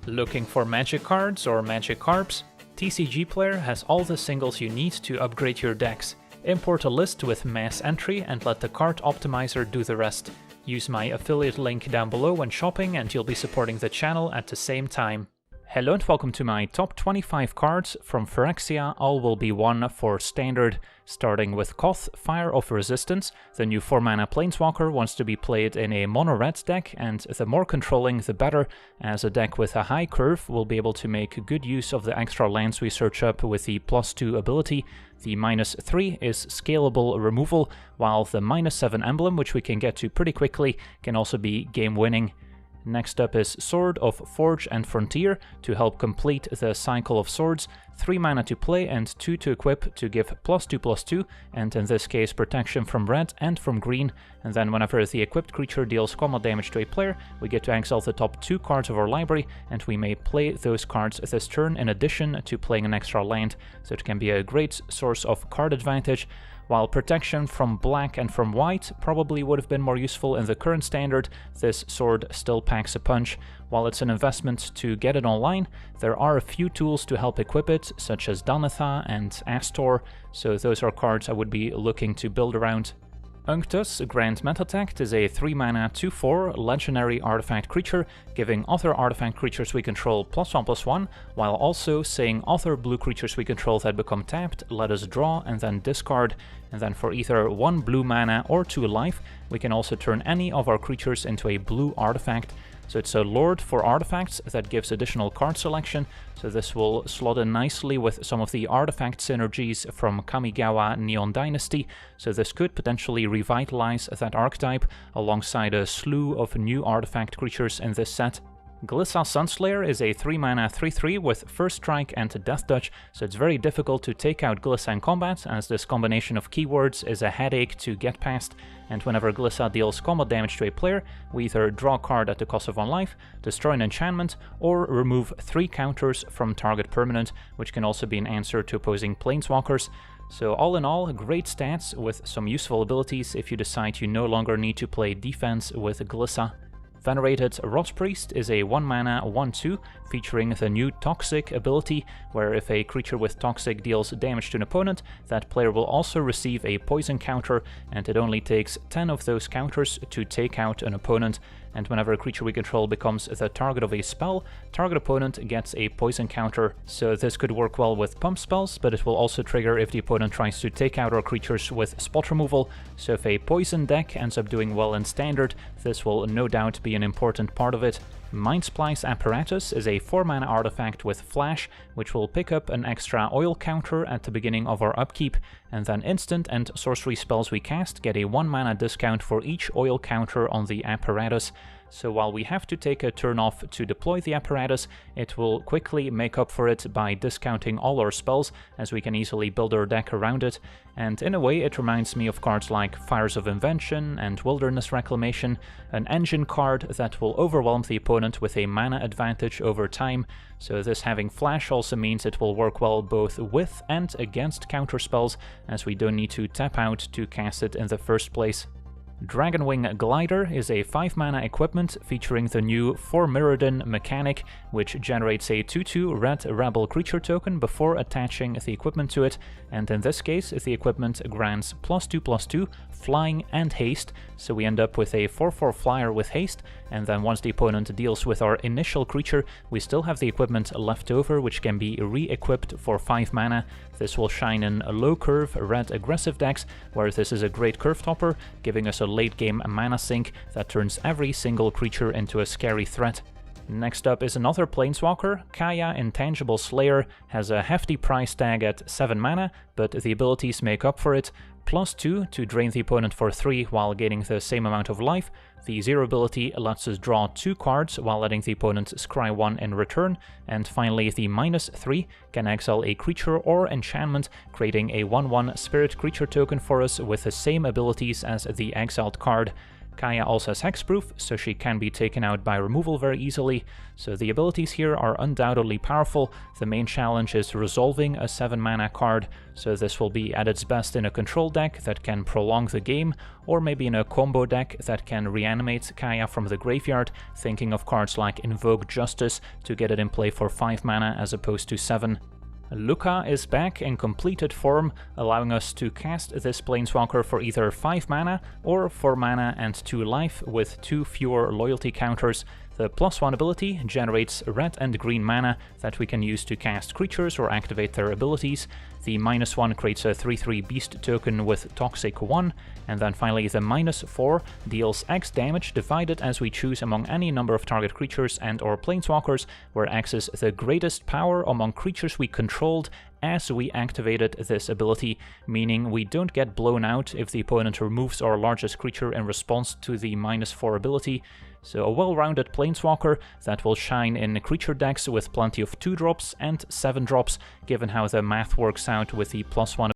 Looking for magic cards or magic carps? TCG Player has all the singles you need to upgrade your decks. Import a list with mass entry and let the card optimizer do the rest. Use my affiliate link down below when shopping and you'll be supporting the channel at the same time. Hello and welcome to my top 25 cards from Phyrexia. All will be one for standard, starting with Koth, Fire of Resistance. The new 4-mana Planeswalker wants to be played in a mono-red deck, and the more controlling the better, as a deck with a high curve will be able to make good use of the extra lands we search up with the +2 ability. The -3 is scalable removal, while the -7 emblem, which we can get to pretty quickly, can also be game-winning. Next up is Sword of Forge and Frontier to help complete the cycle of swords. 3 mana to play and 2 to equip to give +2/+2, and in this case protection from red and from green. And then whenever the equipped creature deals combat damage to a player, we get to exile the top 2 cards of our library, and we may play those cards this turn in addition to playing an extra land, so it can be a great source of card advantage. While protection from black and from white probably would have been more useful in the current standard, this sword still packs a punch. While it's an investment to get it online, there are a few tools to help equip it, such as Danitha and Astor, so those are cards I would be looking to build around. Unctus, Grand Metatact, is a 3-mana 2/4 legendary artifact creature, giving other artifact creatures we control +1/+1, while also saying other blue creatures we control that become tapped, let us draw and then discard, and then for either 1 blue mana or 2 life, we can also turn any of our creatures into a blue artifact. So it's a Lord for artifacts that gives additional card selection, so this will slot in nicely with some of the artifact synergies from Kamigawa Neon Dynasty, so this could potentially revitalize that archetype alongside a slew of new artifact creatures in this set. Glissa Sunslayer is a 3-mana 3/3 with First Strike and Death Touch, so it's very difficult to take out Glissa in combat, as this combination of keywords is a headache to get past, and whenever Glissa deals combat damage to a player, we either draw a card at the cost of 1 life, destroy an enchantment, or remove 3 counters from target permanent, which can also be an answer to opposing planeswalkers. So all in all, great stats with some useful abilities if you decide you no longer need to play defense with Glissa. Venerated Rot Priest is a 1-mana 1/2 featuring the new Toxic ability, where if a creature with Toxic deals damage to an opponent, that player will also receive a poison counter, and it only takes 10 of those counters to take out an opponent. And whenever a creature we control becomes the target of a spell, target opponent gets a poison counter. So this could work well with pump spells, but it will also trigger if the opponent tries to take out our creatures with spot removal. So if a poison deck ends up doing well in standard, this will no doubt be an important part of it. Mindsplice Apparatus is a 4-mana artifact with Flash, which will pick up an extra oil counter at the beginning of our upkeep, and then instant and sorcery spells we cast get a 1-mana discount for each oil counter on the apparatus. So while we have to take a turn off to deploy the apparatus, it will quickly make up for it by discounting all our spells, as we can easily build our deck around it. And in a way it reminds me of cards like Fires of Invention and Wilderness Reclamation, an engine card that will overwhelm the opponent with a mana advantage over time. So this having Flash also means it will work well both with and against counter spells, as we don't need to tap out to cast it in the first place. Dragonwing Glider is a 5-mana equipment featuring the new 4 Mirrodin mechanic, which generates a 2/2 red rebel creature token before attaching the equipment to it, and in this case the equipment grants +2/+2, flying and haste, so we end up with a 4/4 flyer with haste, and then once the opponent deals with our initial creature, we still have the equipment left over, which can be re-equipped for 5 mana. This will shine in low curve red aggressive decks, where this is a great curve topper, giving us a late game mana sink that turns every single creature into a scary threat. Next up is another Planeswalker. Kaya Intangible Slayer has a hefty price tag at 7 mana, but the abilities make up for it. +2 to drain the opponent for 3 while gaining the same amount of life. The 0 ability lets us draw 2 cards while letting the opponent scry 1 in return. And finally, the -3 can exile a creature or enchantment, creating a 1/1 spirit creature token for us with the same abilities as the exiled card. Kaya also has hexproof, so she can be taken out by removal very easily, so the abilities here are undoubtedly powerful. The main challenge is resolving a 7 mana card, so this will be at its best in a control deck that can prolong the game, or maybe in a combo deck that can reanimate Kaya from the graveyard, thinking of cards like Invoke Justice to get it in play for 5 mana as opposed to 7. Luca is back in completed form, allowing us to cast this Planeswalker for either 5 mana or 4 mana and 2 life with 2 fewer loyalty counters. The +1 ability generates red and green mana that we can use to cast creatures or activate their abilities. The -1 creates a 3/3 beast token with Toxic 1, and then finally the -4 deals X damage divided as we choose among any number of target creatures and or planeswalkers, where X is the greatest power among creatures we controlled as we activated this ability, meaning we don't get blown out if the opponent removes our largest creature in response to the -4 ability. So a well-rounded planeswalker that will shine in creature decks with plenty of 2-drops and 7-drops, given how the math works out with the +1